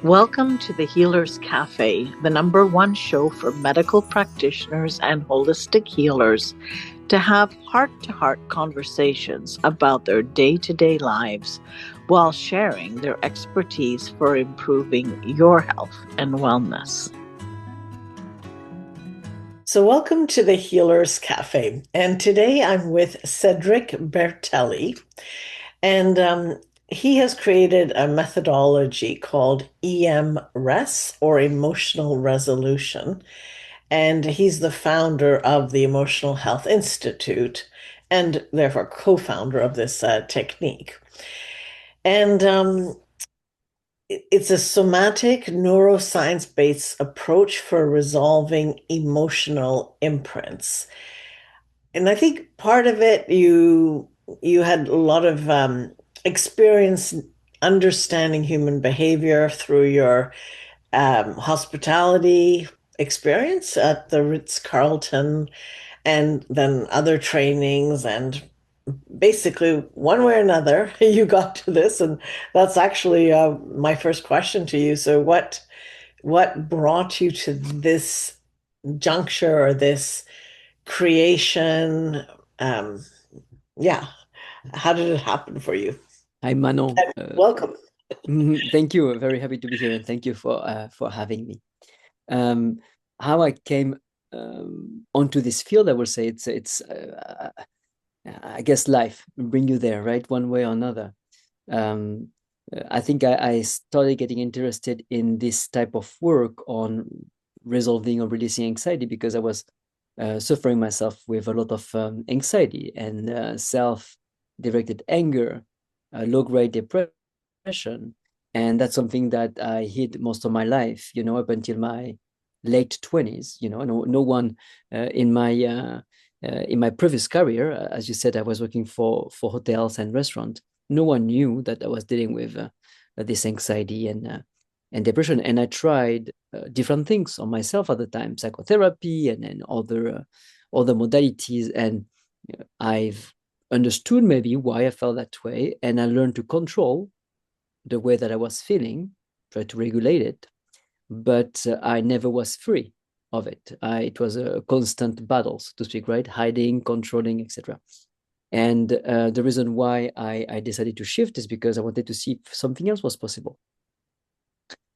Welcome to the Healers Café, the #1 show for medical practitioners and holistic healers to have heart-to-heart conversations about their day-to-day lives while sharing their expertise for improving your health and wellness. So welcome to the Healers Café, and today I'm with Cedric Bertelli, and he has created a methodology called EMRS, or Emotional Resolution, and he's the founder of the Emotional Health Institute and therefore co-founder of this technique. And it's a somatic neuroscience-based approach for resolving emotional imprints. And I think part of it, you had a lot of experience understanding human behavior through your hospitality experience at the Ritz-Carlton, and then other trainings, and basically one way or another you got to this, and that's actually my first question to you. So what brought you to this juncture or this creation? um yeah, how did it happen for you? Hi, Manon. Welcome. Thank you. Very happy to be here, and thank you for having me. How I came onto this field, I will say it's I guess life bring you there, right? One way or another. Um, I think I started getting interested in this type of work on resolving or releasing anxiety because I was suffering myself with a lot of anxiety and self-directed anger, low-grade depression, and that's something that I hid most of my life, up until my late 20s. No one in my previous career, as you said, I was working for hotels and restaurants. No one knew that I was dealing with this anxiety and depression, and I tried different things on myself at the time, psychotherapy and other modalities, and I've understood maybe why I felt that way, and I learned to control the way that I was feeling, try to regulate it, but I never was free of it. It was a constant battle, so to speak, right? Hiding, controlling, etc. And the reason why I decided to shift is because I wanted to see if something else was possible.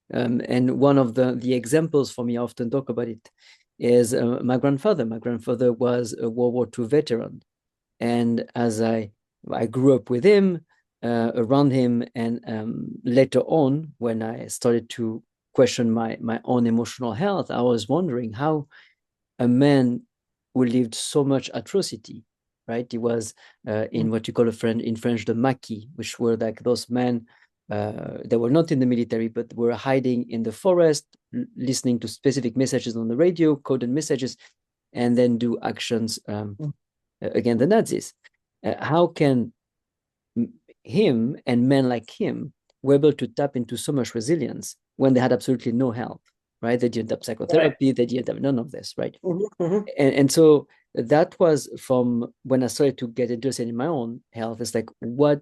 And one of the examples for me, I often talk about it, is my grandfather. My grandfather was a World War II veteran. And as I grew up with him, around him, and later on, when I started to question my own emotional health, I was wondering how a man who lived so much atrocity, right? He was in what you call in French, the maquis, which were like those men that were not in the military, but were hiding in the forest, listening to specific messages on the radio, coded messages, and then do actions against the Nazis. How can him and men like him were able to tap into so much resilience when they had absolutely no help, right? They didn't have psychotherapy, right. They didn't have none of this, right? And so that was from when I started to get interested in my own health. It's like, what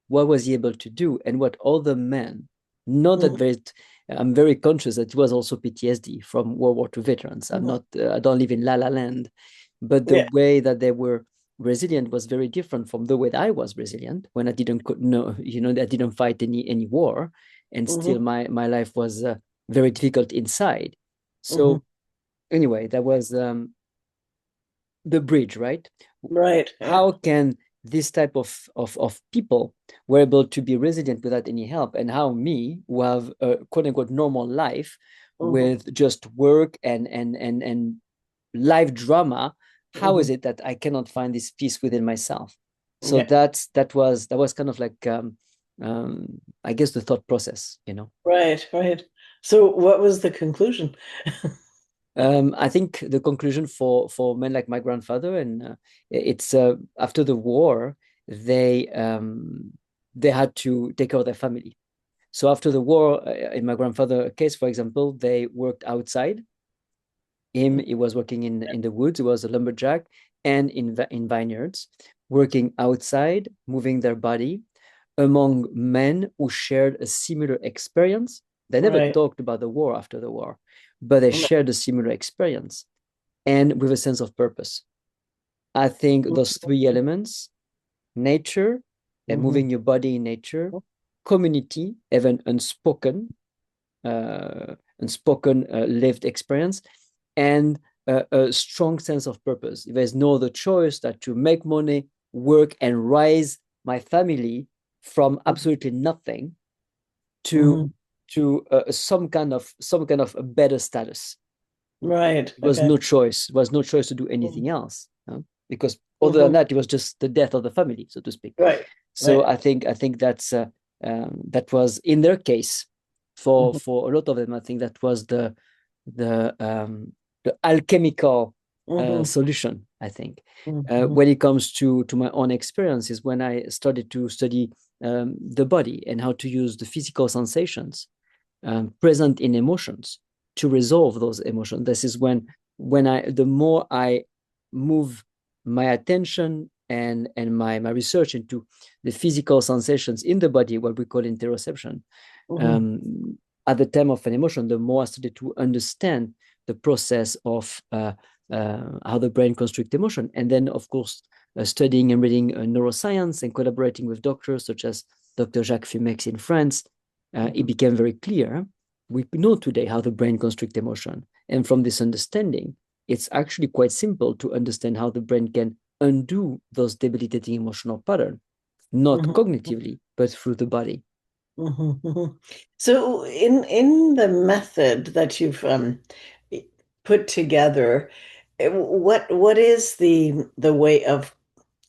was he able to do? And what other men, not that I'm very conscious that it was also PTSD from World War II veterans. I'm not, I don't live in La La Land, but the way that they were resilient was very different from the way that I was resilient when I didn't know, I didn't fight any war, and still my life was very difficult inside. So anyway, that was the bridge, right? Right. How can this type of people were able to be resilient without any help, and how me, who have a quote unquote normal life with just work and life drama, how is it that I cannot find this peace within myself? So that was kind of like I guess the thought process. Right. So what was the conclusion? I think the conclusion for men like my grandfather, and it's after the war, they had to take care of their family. So after the war, in my grandfather's case, for example, they worked outside. He was working in the woods. He was a lumberjack, and in vineyards, working outside, moving their body among men who shared a similar experience, They never Right. talked about the war after the war, but they shared a similar experience and with a sense of purpose. I think those three elements, nature and Mm-hmm. moving your body in nature, community, even lived experience, and a strong sense of purpose. There's no other choice that to make money, work, and raise my family from absolutely nothing to Mm-hmm. some kind of a better status. Right. It was Okay. no choice. It was no choice to do anything else, because other than Mm-hmm. that, it was just the death of the family, so to speak. Right. So Right. I think that was in their case for Mm-hmm. for a lot of them. I think that was the alchemical Mm-hmm. solution. I think Mm-hmm. when it comes to my own experiences, when I started to study the body and how to use the physical sensations present in emotions to resolve those emotions. This is when the more I move my attention and my research into the physical sensations in the body, what we call interoception, Mm-hmm. um, at the time of an emotion, the more I started to understand the process of how the brain constructs emotion. And then, of course, studying and reading neuroscience and collaborating with doctors such as Dr. Jacques Fumex in France, it became very clear. We know today how the brain constructs emotion. And from this understanding, it's actually quite simple to understand how the brain can undo those debilitating emotional patterns, not Mm-hmm. cognitively, but through the body. Mm-hmm. So in the method that you've put together, what is the way of,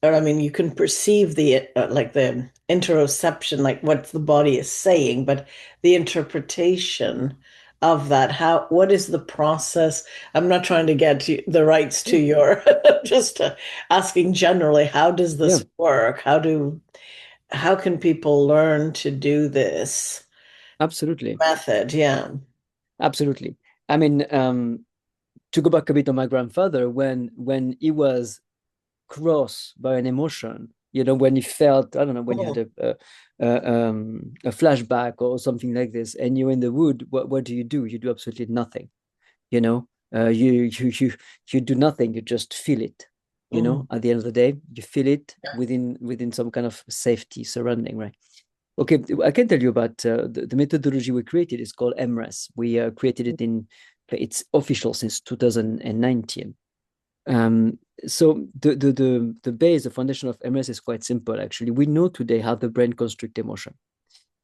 or I mean, you can perceive the like the interoception, like what the body is saying, but the interpretation of that, how, what is the process? I'm not trying to get the rights to Yeah, your, just asking generally, how does yeah, this work? How can people learn to do this absolutely. method? Yeah. Absolutely. I mean, to go back a bit on my grandfather, when he was crossed by an emotion, when he felt, I don't know, when you had a flashback or something like this, and you're in the wood, what do? You do absolutely nothing. You know, you do nothing. You just feel it. Mhm. At the end of the day, you feel it within some kind of safety surrounding, right? Okay, I can tell you about the methodology we created is called EMRS. We created it it's official since 2019. Um, so the base, the foundation of EMRS is quite simple, actually. We know today how the brain constructs emotion.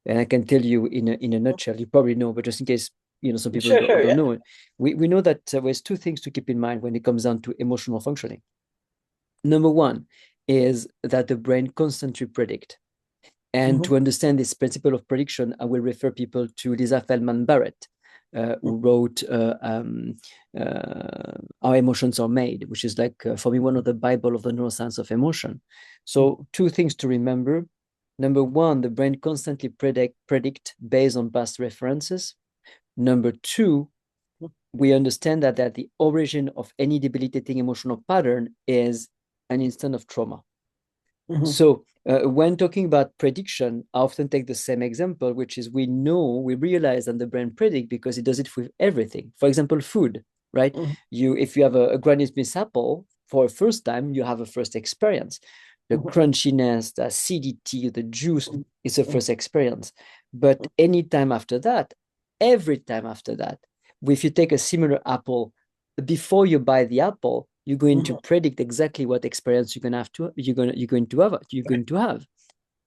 And I can tell you in a nutshell, you probably know, but just in case, some people Sure, sure, don't yeah. know it, we know that there's two things to keep in mind when it comes down to emotional functioning. Number one is that the brain constantly predicts. And Mhm. to understand this principle of prediction, I will refer people to Lisa Feldman Barrett, who wrote How Emotions Are Made, which is like, for me, one of the Bible of the neuroscience of emotion. So two things to remember. Number one, the brain constantly predict based on past references. Number two, we understand that the origin of any debilitating emotional pattern is an instant of trauma. Mhm. So when talking about prediction, I often take the same example, which is we realize that the brain predict because it does it with everything. For example, food, right? Mhm. If you have a Granny Smith apple for a first time, you have a first experience. The Mhm. crunchiness, the acidity, the juice Mhm. is a Mhm. first experience. But any time after that, every time after that, if you take a similar apple, before you buy the apple, you're going to Mhm. predict exactly what experience you're going to have.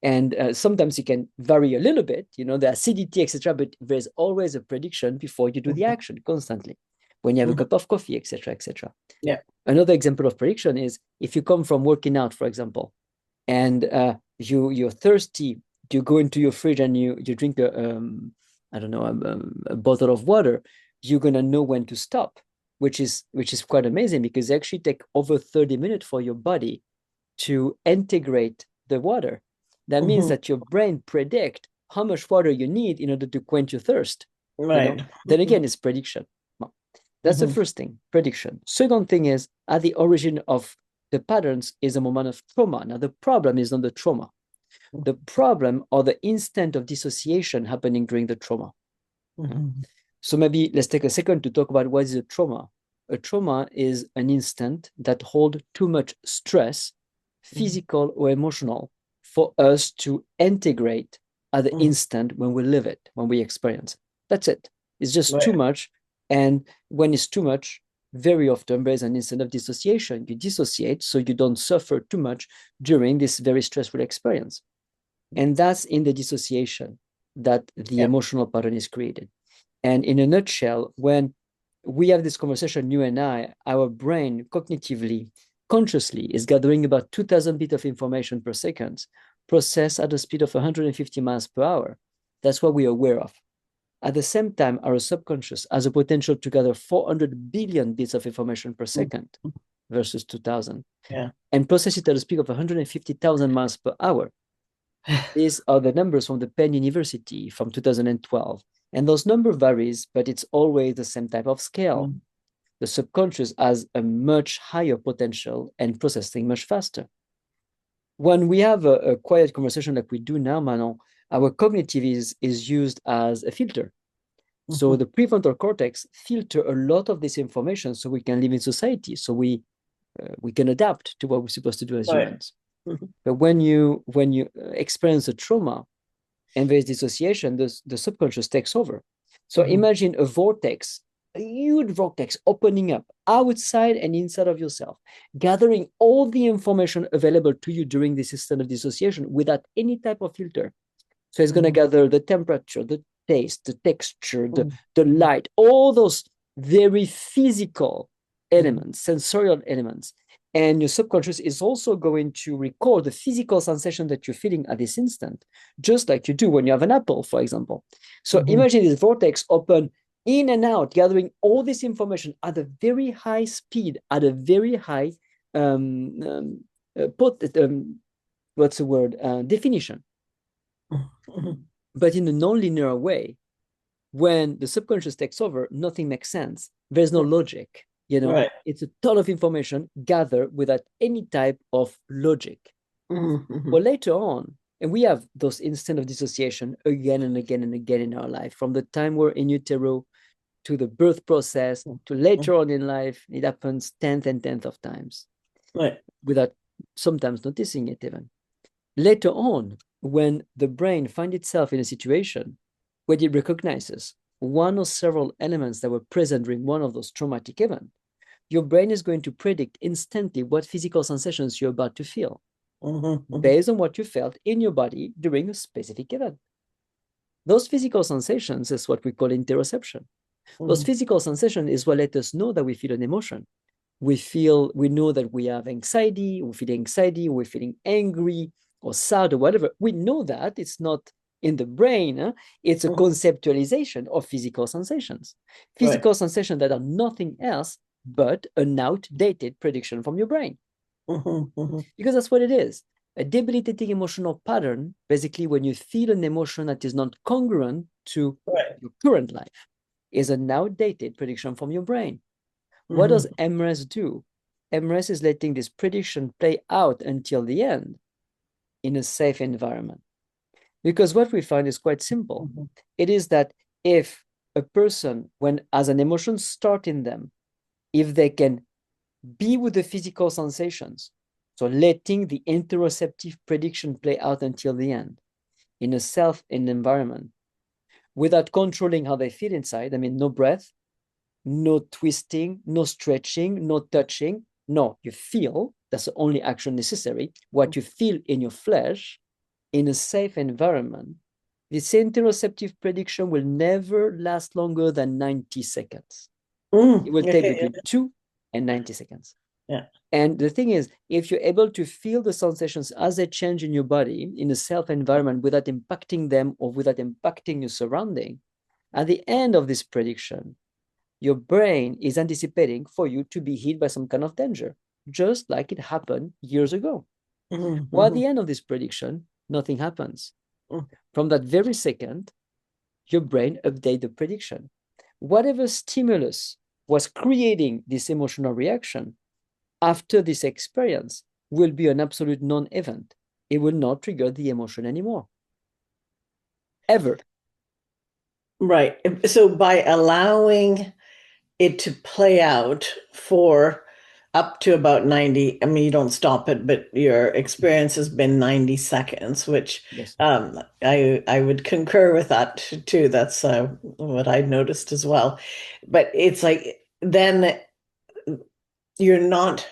And sometimes it can vary a little bit, the acidity, etc. But there's always a prediction before you do the Mhm. action constantly. When you have a Mhm. cup of coffee, etc., etc. Yeah. Another example of prediction is if you come from working out, for example, and you're thirsty, you go into your fridge and you drink I don't know, a bottle of water, you're gonna know when to stop, which is quite amazing because it actually take over 30 minutes for your body to integrate the water. That means Mhm. that your brain predict how much water you need in order to quench your thirst. Right. Then again, it's prediction. Well, that's the Mhm. first thing, prediction. Second thing is at the origin of the patterns is a moment of trauma. Now, the problem is not the trauma. The problem or the instant of dissociation happening during the trauma. Mhm. So maybe let's take a second to talk about what is a trauma. A trauma is an instant that hold too much stress, Mhm. physical or emotional, for us to integrate at the Mhm. instant when we live it, when we experience it. That's it. It's just too Right. much. And when it's too much, very often there is an instant of dissociation. You dissociate so you don't suffer too much during this very stressful experience. And that's in the dissociation that the Yeah. emotional pattern is created. And in a nutshell, when we have this conversation, you and I, our brain cognitively, consciously is gathering about 2,000 bits of information per second, processed at a speed of 150 miles per hour. That's what we're aware of. At the same time, our subconscious has a potential to gather 400 billion bits of information per Mhm. second versus 2,000 Yeah. and process it at a speed of 150,000 miles per hour. These are the numbers from the Penn University from 2012. And those number varies, but it's always the same type of scale. Mhm. The subconscious has a much higher potential and processing much faster. When we have a quiet conversation like we do now, Manon, our cognitive is used as a filter. So Mhm. the prefrontal cortex filter a lot of this information so we can live in society, so we can adapt to what we're supposed to do as Right. humans. Mhm. But when you experience a trauma, and there's dissociation, the subconscious takes over. So Mhm. imagine a vortex, a huge vortex opening up outside and inside of yourself, gathering all the information available to you during this instant of dissociation without any type of filter. So it's going to Mhm. gather the temperature, the taste, the texture, Mhm. the Mhm. light, all those very physical Mhm. elements, sensorial elements. And your subconscious is also going to record the physical sensation that you're feeling at this instant, just like you do when you have an apple, for example. So Mhm. imagine this vortex open in and out, gathering all this information at a very high speed, at a very high um, um, pot, what's the word, definition, Mhm. but in a non-linear way. When the subconscious takes over, nothing makes sense. There's no logic, you know, Right. it's a ton of information gathered without any type of logic. Mhm. Mhm. Well, later on, and we have those instances of dissociation again and again and again in our life, from the time we're in utero to the birth process to Mhm. later on in life, it happens tenth and tenth of times Right. without sometimes noticing it even. Later on, when the brain finds itself in a situation where it recognizes one or several elements that were present during one of those traumatic events, your brain is going to predict instantly what physical sensations you're about to feel Mhm. Mhm. based on what you felt in your body during a specific event. Those physical sensations is what we call interoception. Those Mhm. physical sensations is what let us know that we feel an emotion. We know that we have anxiety, we're feeling angry or sad or whatever. We know that it's not in the brain, huh? It's a Mhm. conceptualization of physical sensations. Right. Physical sensations that are nothing else but an outdated prediction from your brain. Mhm. Mhm. Because that's what it is. A debilitating emotional pattern, basically, when you feel an emotion that is not congruent to Right. your current life, is an outdated prediction from your brain. What does Mhm. EMRS do? EMRS is letting this prediction play out until the end in a safe environment. Because what we find is quite simple. Mhm. It is that if a person, when as an emotion start in them, if they can be with the physical sensations, so letting the interoceptive prediction play out until the end in a self environment without controlling how they feel inside, I mean, no breath, no twisting, no stretching, no touching. No, you feel, that's the only action necessary. What you feel in your flesh in a safe environment, this interoceptive prediction will never last longer than 90 seconds. It will take Okay. between Yeah. 2 and 90 seconds. Yeah. And the thing is, if you're able to feel the sensations as they change in your body in a self environment without impacting them or without impacting your surrounding, at the end of this prediction, your brain is anticipating for you to be hit by some kind of danger, just like it happened years ago. Mhm. Well, at Mhm. the end of this prediction, nothing happens. Mhm. From that very second, your brain updates the prediction. Whatever stimulus was creating this emotional reaction after this experience will be an absolute non-event. It will not trigger the emotion anymore, ever. Right. So by allowing it to play out for up to about 90, I mean, you don't stop it, but your Mhm. experience has been 90 seconds, which Yes. I would concur with that too. That's what I noticed as well. But it's like then you're not,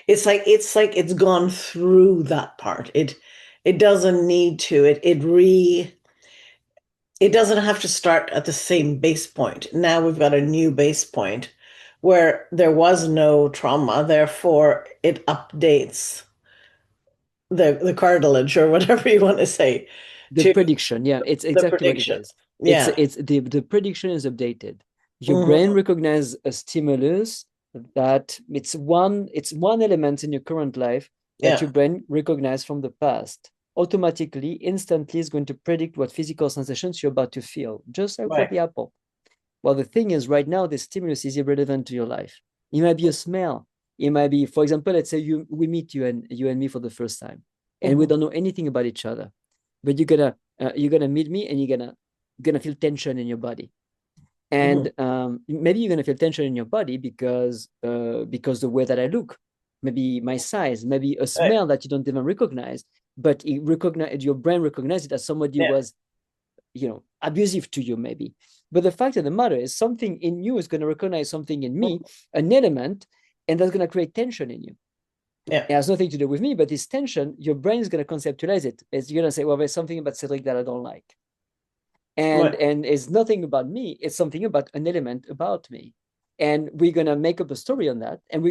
it's like it's gone through that part. It doesn't need to. It doesn't have to start at the same base point. Now we've got a new base point where there was no trauma, therefore it updates the cartilage or whatever you want to say The to prediction, yeah, it's the exactly what it prediction. is. Yeah. It's the prediction is updated. Your brain Hmm. recognizes a stimulus that it's one element in your current life that Yeah. your brain recognizes from the past. Automatically, instantly is going to predict what physical sensations you're about to feel, just like for Right. the apple. Well, the thing is, right now, the stimulus is irrelevant to your life. It might be a smell. It might be, for example, let's say we meet you and me for the first time, and we Hmm. don't know anything about each other, but you're gonna meet me, and you're gonna feel tension in your body, Hmm. and maybe you're gonna feel tension in your body because the way that I look, maybe my size, maybe a Right. smell that you don't even recognize, but your brain recognized it as somebody Yeah. was abusive to you maybe. But the fact of the matter is something in you is going to recognize something in me, an element, and that's going to create tension in you. Yeah. It has nothing to do with me, but this tension, your brain is going to conceptualize it. It's you're going to say, well, there's something about Cedric that I don't like, and Right. and it's nothing about me, it's something about an element about me, and we're going to make up a story on that, and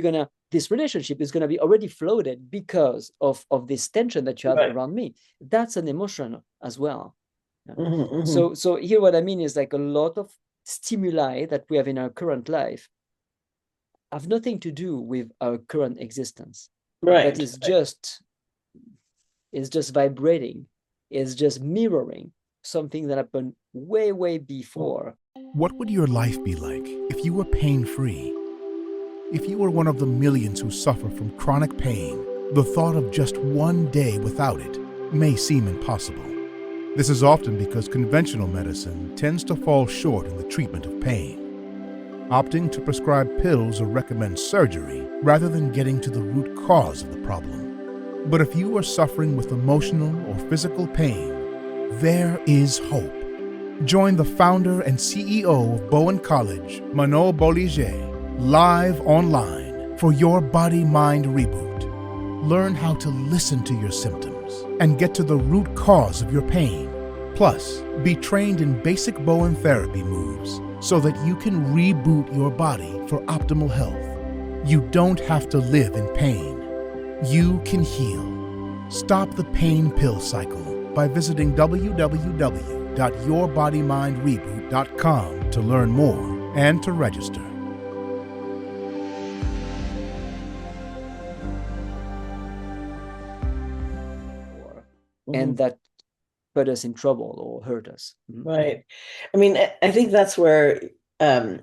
this relationship is going to be already floated because of this tension that you have Right. around me. That's an emotion as well. Yeah. Hmm. Hmm. So here what I mean is like a lot of stimuli that we have in our current life have nothing to do with our current existence, but Right. is just vibrating, is just mirroring something that happened way, way before. What would your life be like if you were pain free? If you were one of the millions who suffer from chronic pain, the thought of just one day without it may seem impossible. This is often because conventional medicine tends to fall short in the treatment of pain, opting to prescribe pills or recommend surgery rather than getting to the root cause of the problem. But if you are suffering with emotional or physical pain, there is hope. Join the founder and CEO of Bowen College, Manon Bolliger, live online for your body-mind reboot. Learn how to listen to your symptoms and get to the root cause of your pain. Plus, be trained in basic Bowen therapy moves so that you can reboot your body for optimal health. You don't have to live in pain. You can heal. Stop the pain pill cycle by visiting www.yourbodymindreboot.com to learn more and to register. And Hmm. that put us in trouble or hurt us. Mhm. Right. I mean, I think that's where um,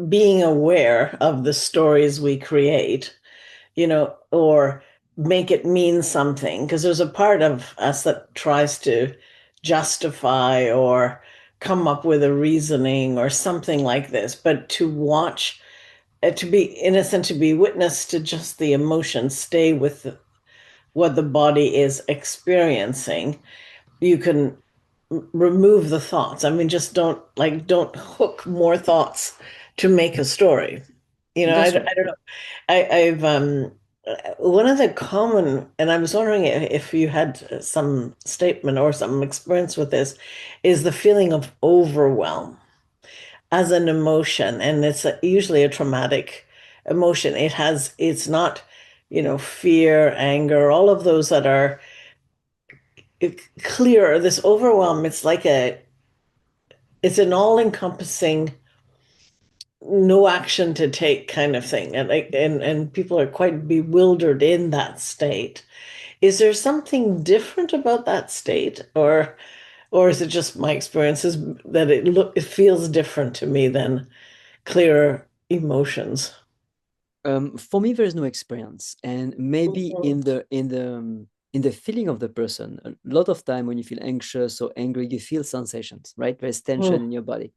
being aware of the stories we create, or make it mean something, because there's a part of us that tries to justify or come up with a reasoning or something like this. But to watch, to be innocent, to be witness to just the emotion, stay with what the body is experiencing, you can remove the thoughts. I mean, just don't hook more thoughts to make a story. I That's right. don't know. I've one of the common, and I was wondering if you had some statement or some experience with this, is the feeling of overwhelm as an emotion, and it's usually a traumatic emotion. It's not, fear, anger, all of those that are clear. This overwhelm, it's an all-encompassing no action to take kind of thing, and people are quite bewildered in that state. Is there something different about that state, or is it just my experiences that it feels different to me than clear emotions? For me, there is no experience, and maybe Mhm. in the in the feeling of the person. A lot of time when you feel anxious or angry, you feel sensations, right? There's tension in your body.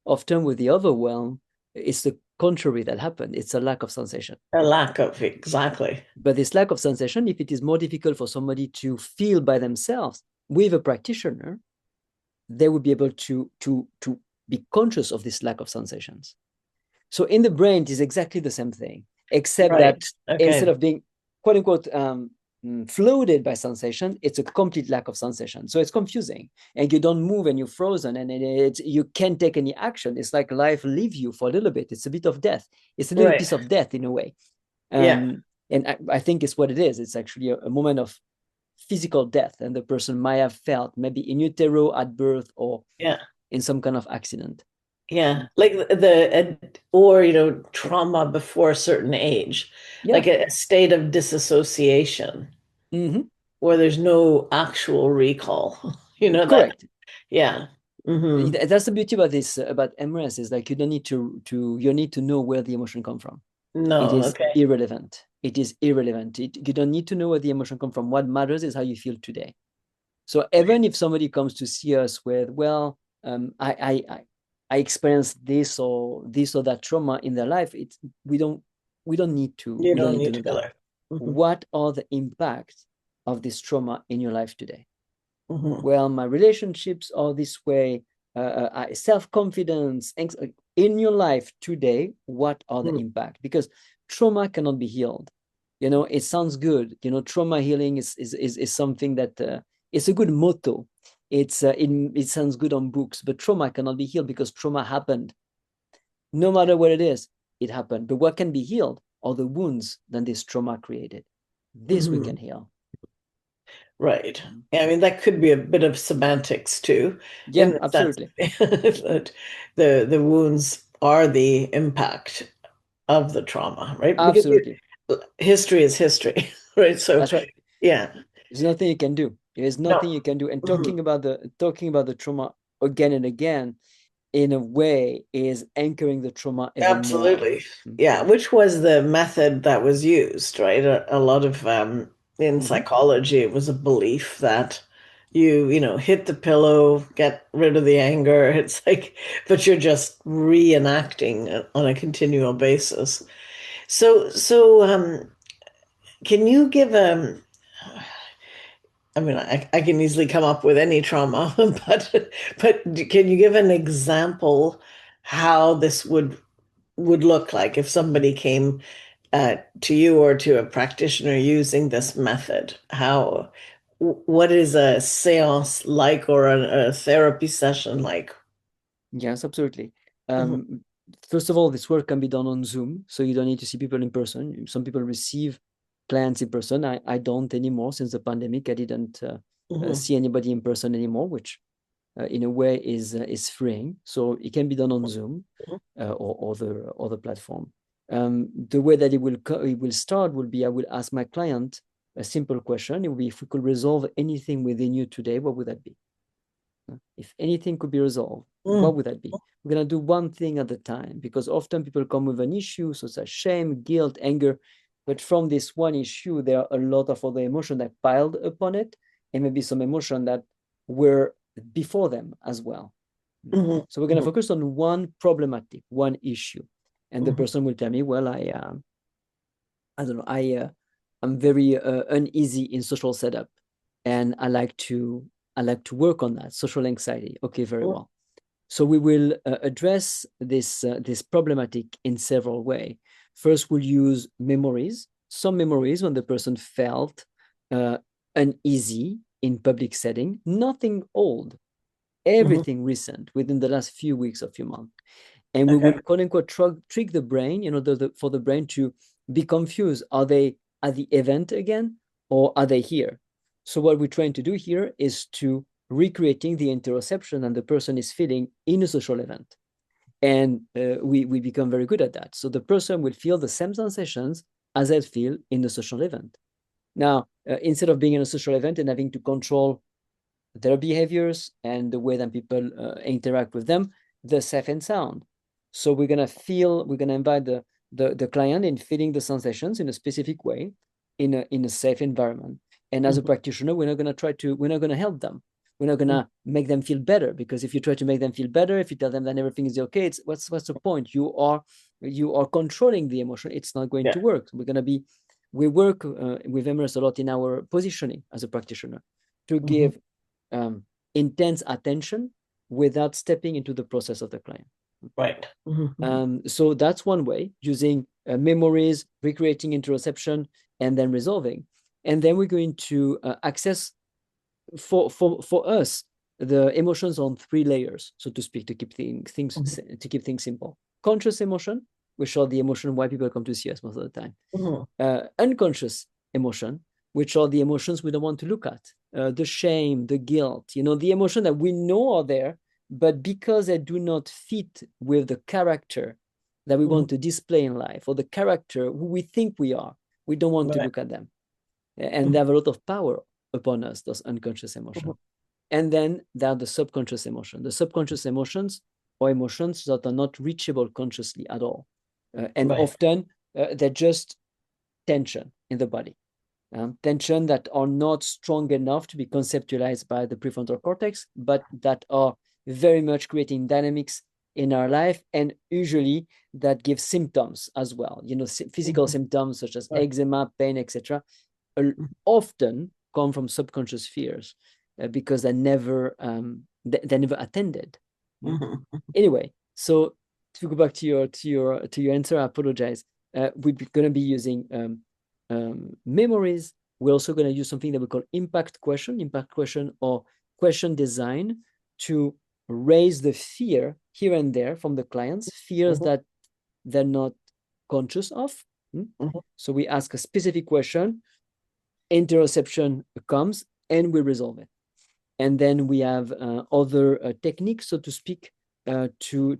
Often with the overwhelm, it's the contrary that happens. It's a lack of sensation. A lack of, exactly. But this lack of sensation, if it is more difficult for somebody to feel by themselves with a practitioner, they would be able to be conscious of this lack of sensations. So in the brain, it is exactly the same thing, except that instead of being quote unquote floated by sensation, it's a complete lack of sensation. So it's confusing, and you don't move and you're frozen, and you can't take any action. It's like life leaves you for a little bit. It's a bit of death. It's a little piece of death in a way. And I think it's what it is. It's actually a moment of physical death, and the person might have felt maybe in utero at birth or in some kind of accident. Like or trauma before a certain age, like a state of disassociation where there's no actual recall. Correct. Mm-hmm. That's the beauty about this about EMRS, is like you don't need you need to know where the emotion come from. No, it is irrelevant. It is irrelevant. You don't need to know where the emotion come from. What matters is how you feel today. So even if somebody comes to see us with, well, I experienced this or that trauma in their life, we don't need to know that. What are the impacts of this trauma in your life today? Well, my relationships are this way, self-confidence in your life today. What are the impact? Because trauma cannot be healed. It sounds good. Trauma healing is something that it's a good motto. It sounds good on books, but trauma cannot be healed because trauma happened. No matter what it is, it happened. But what can be healed are the wounds that this trauma created. This we can heal. Right. I mean, that could be a bit of semantics too. Yeah, absolutely. The wounds are the impact of the trauma, right? Absolutely. Because history is history, right? So that's right. Yeah. There's nothing you can do. There's nothing you can do. And talking about the trauma again and again, in a way, is anchoring the trauma even Absolutely. more. Yeah, which was the method that was used, right? A lot of in psychology, it was a belief that you hit the pillow, get rid of the anger. It's like, but you're just reenacting on a continual basis. So can you give I mean, I can easily come up with any trauma, but can you give an example how this would look like if somebody came to you or to a practitioner using this method? What is a seance like, or a therapy session like? Yes, absolutely. First of all, this work can be done on Zoom, so you don't need to see people in person. Some people receive clients in person. I don't anymore since the pandemic. I didn't see anybody in person anymore, which in a way is freeing. So it can be done on Zoom or other platform. The way that it will start will be, I will ask my client a simple question. It will be, if we could resolve anything within you today, what would that be? If anything could be resolved, what would that be? We're going to do one thing at a time, because often people come with an issue, such as shame, guilt, anger. But from this one issue, there are a lot of other emotions that piled upon it, and maybe some emotion that were before them as well. So we're going to focus on one problematic, one issue. And the person will tell me, well, I don't know, I'm very uneasy in social setup, and I like to work on that, social anxiety. Okay, very well. So we will address this problematic in several ways. First, we'll use memories. Some memories when the person felt uneasy in public setting, nothing old, everything recent within the last few weeks or few months. And we will, quote unquote, trick the brain, for the brain to be confused. Are they at the event again, or are they here? So what we're trying to do here is to recreating the interoception and the person is feeling in a social event. And we become very good at that. So the person will feel the same sensations as I feel in the social event. Now, instead of being in a social event and having to control their behaviors and the way that people interact with them, they're safe and sound. So we're gonna invite the client in feeling the sensations in a specific way, in a safe environment. And as a practitioner, we're not going to help them. We're not going to make them feel better, because if you try to make them feel better, if you tell them that everything is okay, it's what's the point? You are controlling the emotion. It's not going to work. We work with EMRS a lot in our positioning as a practitioner to give intense attention without stepping into the process of the client. Right. So that's one way, using memories, recreating interoception, and then resolving. And then we're going to access for us the emotions on 3 layers, so to speak, to keep things simple. Conscious emotion, which are the emotion why people come to see us most of the time. Unconscious emotion, which are the emotions we don't want to look at, the shame, the guilt, the emotion that we know are there, but because they do not fit with the character that we want to display in life, or the character who we think we are, we don't want to look at them. And they have a lot of power upon us, those unconscious emotions. And then there are the subconscious emotions. The subconscious emotions are emotions that are not reachable consciously at all. And often they're just tension in the body. Tension that are not strong enough to be conceptualized by the prefrontal cortex, but that are very much creating dynamics in our life, and usually that gives symptoms as well. Physical symptoms such as eczema, pain, etc., often come from subconscious fears because they never attended. Anyway, so to go back to your answer, I apologize. We're going to be using memories. We're also going to use something that we call impact question or question design to raise the fear here and there from the clients, fears that they're not conscious of. So we ask a specific question, interoception comes, and we resolve it. And then we have other techniques, so to speak, to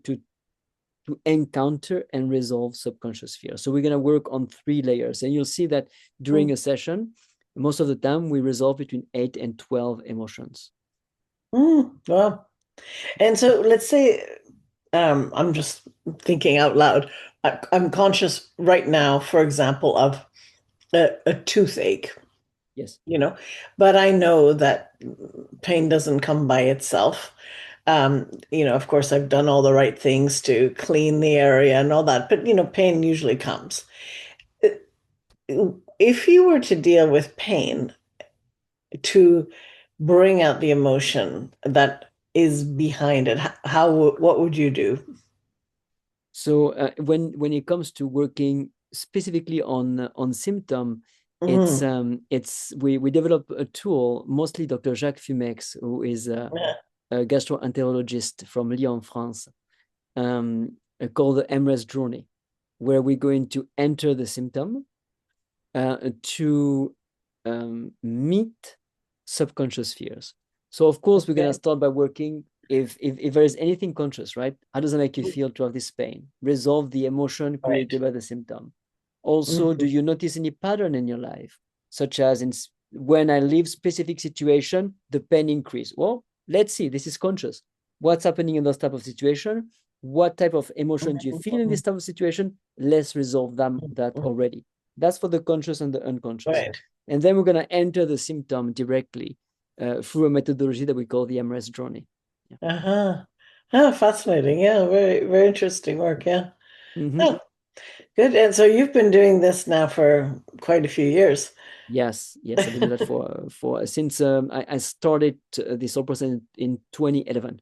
encounter and resolve subconscious fear. So we're going to work on 3 layers, and you'll see that during a session, most of the time we resolve between 8 and 12 emotions. Wow. And so let's say, I'm just thinking out loud. I'm conscious right now, for example, of a toothache. Yes. But I know that pain doesn't come by itself. Of course, I've done all the right things to clean the area and all that, but pain usually comes. If you were to deal with pain to bring out the emotion that is behind it, what would you do? So when it comes to working specifically on symptom, we develop a tool, mostly Dr. Jacques Fumex, who is a gastroenterologist from Lyon, France, called the EMRS journey, where we're going to enter the symptom to meet subconscious fears. So of course we're going to start by working if there is anything conscious, right? How does it make you feel to have this pain? Resolve the emotion created by the symptom. Also, do you notice any pattern in your life, such as when I leave specific situation, the pain increase? Well, let's see, this is conscious. What's happening in those type of situation? What type of emotion do you feel in this type of situation? Let's resolve that already. That's for the conscious and the unconscious. Right. And then we're going to enter the symptom directly through a methodology that we call the EMRS journey. Fascinating. Yeah, very, very interesting work. Yeah. Oh, good. And so you've been doing this now for quite a few years. Yes, I've been doing that for since I started this whole process in 2011.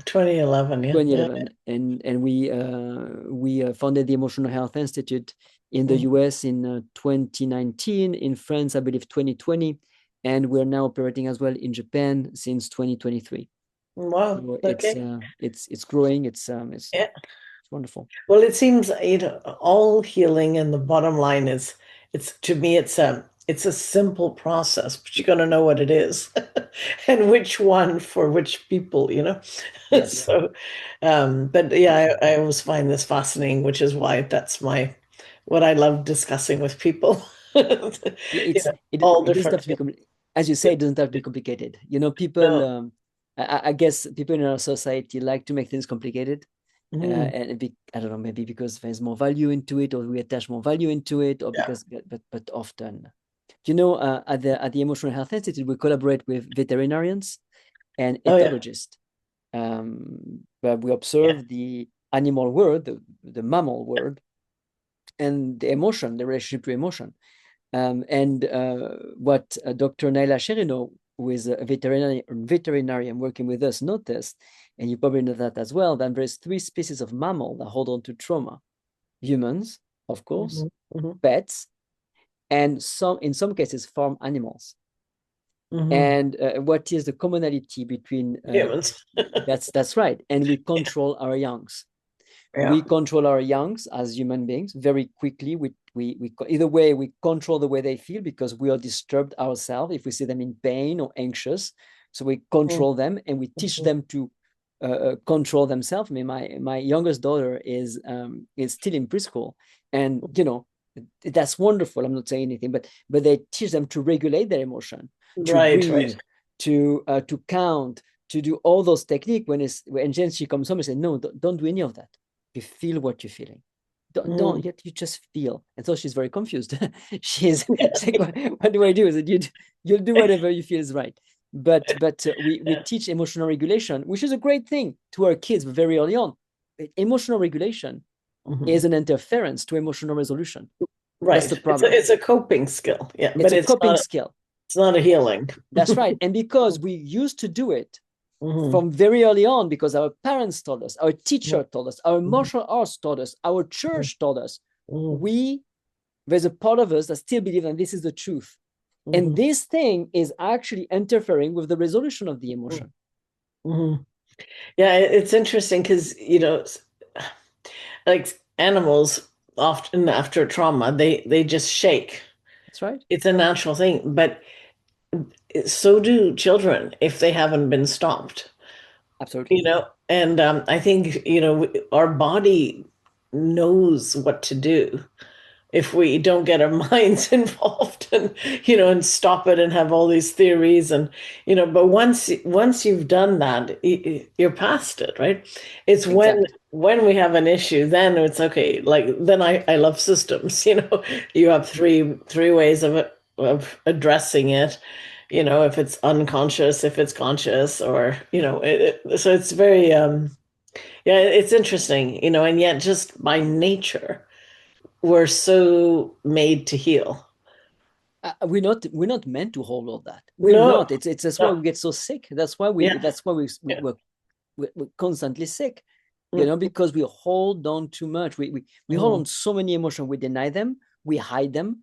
2011, yeah. 2011, and we founded the Emotional Health Institute in the US in 2019, in France, I believe 2020, and we're now operating as well in Japan since 2023. Wow. So Okay. it's growing. It's wonderful. Well, it seems all healing, and the bottom line is, to me it's a simple process, but you got to know what it is and which one for which people, Yes. So but yeah, I always find this fascinating, which is why that's what I love discussing with people. All It doesn't have different. to be as you say, it doesn't have to be complicated. People No. I guess people in our society like to make things complicated. And I don't know, maybe because there's more value into it, or we attach more value into it, or because, but often At the Emotional Health Institute, we collaborate with veterinarians and Oh yeah. ethologists. Where we Yeah. observe the animal world, the mammal world, and the emotion, the relationship to emotion. And what Dr. Naila Sherino, who is a veterinarian working with us, noticed, and you probably know that as well, that there's three species of mammal that hold on to trauma. Humans, of course, Mm-hmm. pets, and in some cases, farm animals. Mm-hmm. And what is the commonality between Humans. that's right, and we control our youngs. Yeah. We control our youngs as human beings very quickly. We either way, we control the way they feel because we are disturbed ourselves if we see them in pain or anxious. So we control them and we teach them to control themselves. I mean, my youngest daughter is still in preschool, and that's wonderful. I'm not saying anything, but they teach them to regulate their emotion, to Right, right. breathe, to count, to do all those techniques. When she comes home and says, no, don't do any of that. You feel what you're feeling. Don't yet, you just feel. And so she's very confused. she's like, what do I do? Is it you'll do whatever you feel is right. But we Yeah. teach emotional regulation, which is a great thing to our kids very early on. Emotional regulation is an interference to emotional resolution. That's the Right. problem. It's a coping skill. Yeah, It's but a coping skill. it's not a healing. That's right. And because we used to do it Mm-hmm. from very early on, because our parents told us, our teacher told us, our Mm-hmm. martial arts taught us, our church taught us, Mm-hmm. there's a part of us that still believe that this is the truth. And Mm-hmm. this thing is actually interfering with the resolution of the emotion. Mm-hmm. Yeah, it's interesting because, like animals often after trauma, they just shake. That's right. It's a natural thing, but so do children if they haven't been stopped. Absolutely. And I think, our body knows what to do if we don't get our minds involved and stop it and have all these theories but once you've done that, you're past it, right? It's Exactly. when we have an issue, then it's okay. Like then I love systems. You have three ways of addressing it, if it's unconscious, if it's conscious, or so it's very yeah, it's interesting, and yet just by nature we're so made to heal. We're not meant to hold all that. We're No, not. It's that's why no, we get so sick. That's why we yeah, that's why yeah. we're constantly sick, Mm, because we hold on too much. We hold mm, on so many emotions. We deny them, we hide them,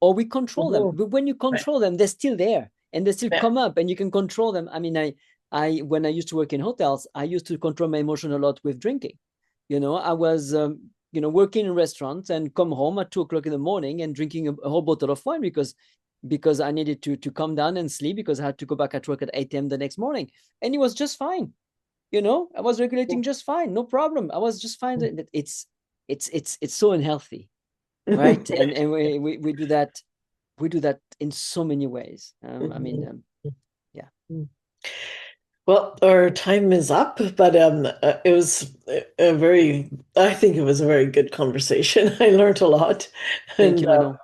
or we control them. mhm. But when you Right. control them, they're still there and they still Yeah. come up and you can control them. I mean, I when I used to work in hotels, I used to control my emotion a lot with drinking. I was working in restaurants and come home at 2 o'clock in the morning and drinking a whole bottle of wine because I needed to come down and sleep because I had to go back at work at 8 a.m. the next morning. And it was just fine. I was regulating just fine, no problem. I was just fine. It's so unhealthy, right? And we do that. We do that in so many ways. I mean, yeah. Well, our time is up, but it was I think it was a very good conversation. I learned a lot. Thank And you, Manon.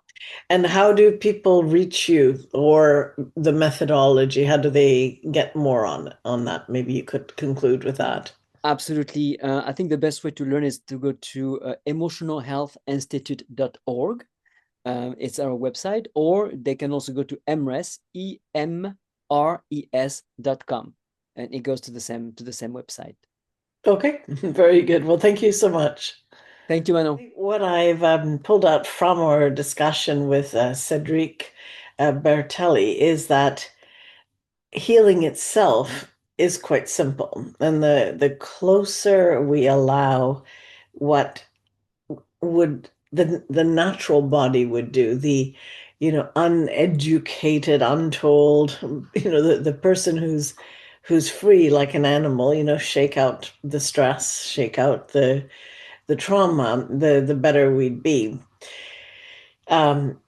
and how do people reach you or the methodology? How do they get more on that? Maybe you could conclude with that. Absolutely. I think the best way to learn is to go to emotionalhealthinstitute.org. It's our website, or they can also go to EMRS, EMRES.com, and it goes to the same website. Okay, very good. Well, thank you so much. Thank you, Manon. What I've pulled out from our discussion with Cedric Bertelli is that healing itself is quite simple, and the closer we allow what would the natural body would do, the uneducated, untold, the person who's free like an animal, shake out the stress, shake out the trauma, the better we'd be. Um,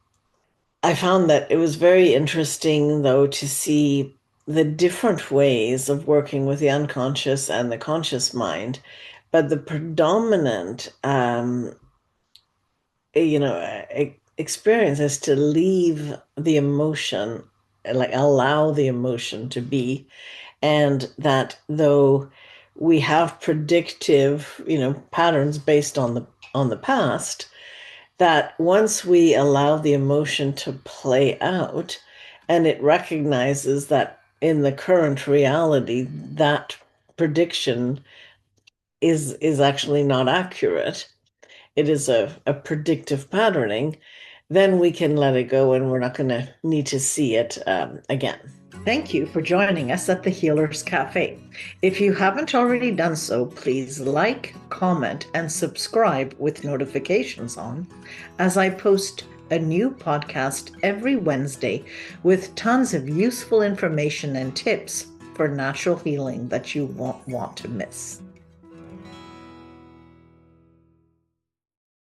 I found that it was very interesting, though, to see the different ways of working with the unconscious and the conscious mind, but the predominant, you know, experience is to leave the emotion, like allow the emotion to be, and that though we have predictive, patterns based on the past, that once we allow the emotion to play out and it recognizes that in the current reality that prediction is actually not accurate, it is a predictive patterning, then we can let it go and we're not going to need to see it again. Thank you for joining us at the Healers Café. If you haven't already done so, please like, comment, and subscribe with notifications on, as I post a new podcast every Wednesday with tons of useful information and tips for natural healing that you won't want to miss.